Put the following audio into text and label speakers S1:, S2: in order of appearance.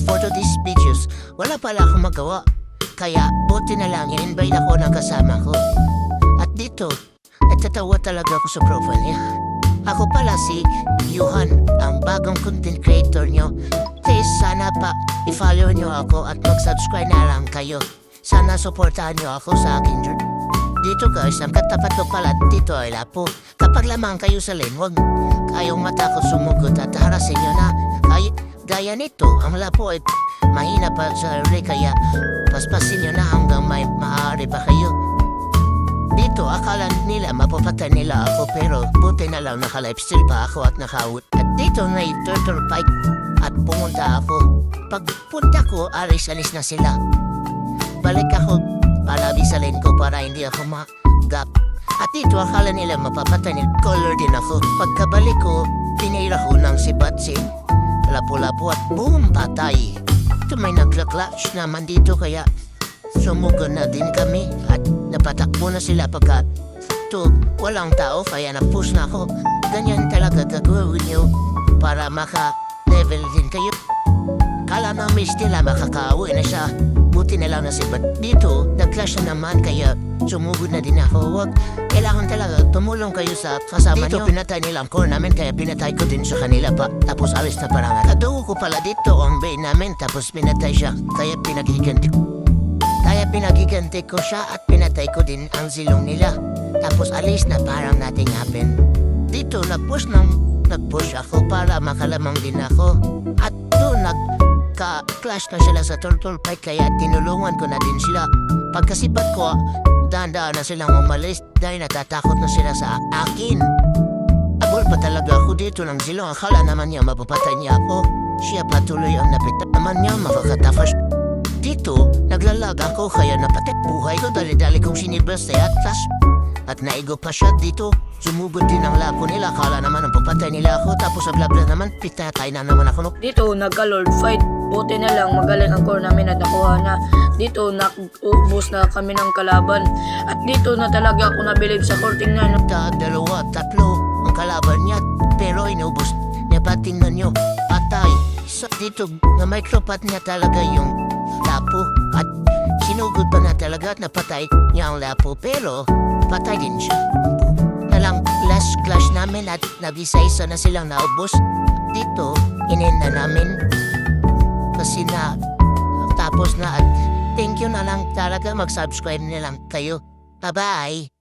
S1: for today's videos. Wala pala akong magawa. Kaya buti na lang in-invite ako ng kasama ko. At dito, natatawa talaga ako sa profile niya. Ako pala si Yuhan, ang bagong content creator nyo. Please, sana pa i-follow nyo ako at mag-subscribe na lang kayo. Sana supportahan nyo ako sa akin journey. Dito guys, ang katapat ko pala dito ay Lapu. Kapag lamang kayo sa lane, huwag kayong matakot sumugot at harasin nyo na. Gaya nito, ang Lapu ay mahina pa sa uri, kaya paspasin nyo na hanggang may maaari pa kayo. Dito, akala nila mapapatay nila ako, pero buti na lang naka-lifesteal pa ako at naka-out. At dito na turtle fight at pumunta ako. Pagpunta ko, alis-alis na sila. Balik ako palabi sa lane ko para hindi ako mag-gap. At dito, akala nila mapapatay nila. Color din ako. Pagkabalik ko, pinira ko ng sibatsi. Lapu-lapu at boom, patay. Ito may nagla-clutch naman dito, kaya sumugon na din kami at napatakbo na sila pagka ito walang tao, kaya na-push na ako. Ganyan talaga gagawin nyo para maka-level din kayo. Kala namin nila makakauwi na siya. Buti na lang na si Bat. Dito, nag-clash na naman, kaya sumugod na din ako. Wag, kailangan talaga tumulong kayo sa kasama dito, nyo. Pinatay nila ang core namin, kaya pinatay ko din sa kanila pa. Tapos alis na parangan. Kadugo ko pala dito ang bay namin, tapos pinatay siya. Kaya pinagiganti ko siya at pinatay ko din ang zilong nila. Tapos alis na parang nothing happen. Dito, nag-push ako para makalamang din ako. At doon, nagka-clash na sila sa turtle fight, kaya tinulungan ko na din sila. Pagkasipat ko, dahan-dahan na silang umalis dahil natatakot na sila sa akin. Abol pa talaga ako dito ng zilong. Akala naman niya mapapatay niya ako. Siya patuloy ang napita naman niya, makakatafash. Dito, naglalag ako, kaya napatit buhay ko. Dali-dali kong sinibas sa atlas. At naigo pa siya dito. Sumugod din ang Lapu nila. Akala naman ang papatay nila ako. Tapos sa blabla naman, pitay na naman ako.
S2: Dito, nagka-lord fight. Buti na lang, magaling ang core namin at nakuha na. Dito, nakubos na kami ng kalaban. At dito na talaga ako nabilib sa core. Tingnan.
S1: Dalawa, tatlo ang kalaban niya. Pero inubos niya pa, tingnan nyo. Patay. So dito, na micropat niya talaga yung Lapu. At sinugod pa na talaga at napatay niya ang Lapu. Pero patay din siya. Nalang last clash namin at nag-isa-isa na silang naubos. Dito, inin na namin. Kasi na tapos na at thank you na lang talaga, mag-subscribe na lang kayo. Bye-bye!